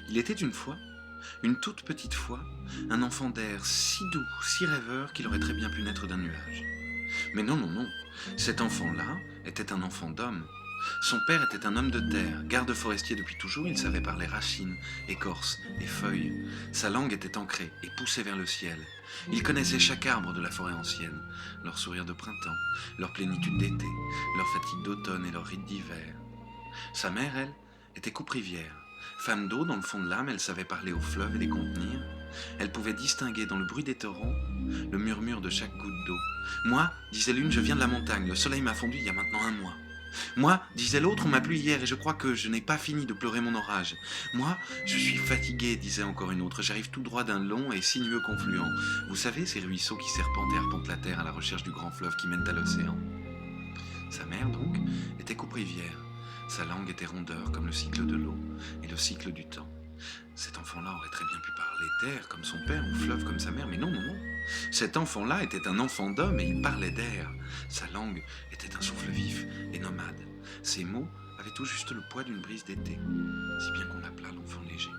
Il était une fois, une toute petite fois, un enfant d'air si doux, si rêveur qu'il aurait très bien pu naître d'un nuage. Mais non, non, non, cet enfant-là était un enfant d'homme. Son père était un homme de terre, garde forestier depuis toujours, il savait parler racines, écorces et feuilles. Sa langue était ancrée et poussée vers le ciel. Il connaissait chaque arbre de la forêt ancienne, leur sourire de printemps, leur plénitude d'été, leur fatigue d'automne et leur rite d'hiver. Sa mère, elle, était coupe-rivière. Femme d'eau, dans le fond de l'âme, elle savait parler aux fleuves et les contenir. Elle pouvait distinguer dans le bruit des torrents le murmure de chaque goutte d'eau. Moi, disait l'une, je viens de la montagne, le soleil m'a fondu il y a maintenant un mois. Moi, disait l'autre, on m'a plu hier et je crois que je n'ai pas fini de pleurer mon orage. Moi, je suis fatiguée, disait encore une autre, j'arrive tout droit d'un long et sinueux confluent. Vous savez, ces ruisseaux qui serpentent et arpentent la terre à la recherche du grand fleuve qui mène à l'océan. Sa mère, donc, était coupe-rivière. Sa langue était rondeur comme le cycle de l'eau et le cycle du temps. Cet enfant-là aurait très bien pu parler terre comme son père ou fleuve comme sa mère, mais non, non, non. Cet enfant-là était un enfant d'homme et il parlait d'air. Sa langue était un souffle vif et nomade. Ses mots avaient tout juste le poids d'une brise d'été, si bien qu'on l'appela l'enfant léger.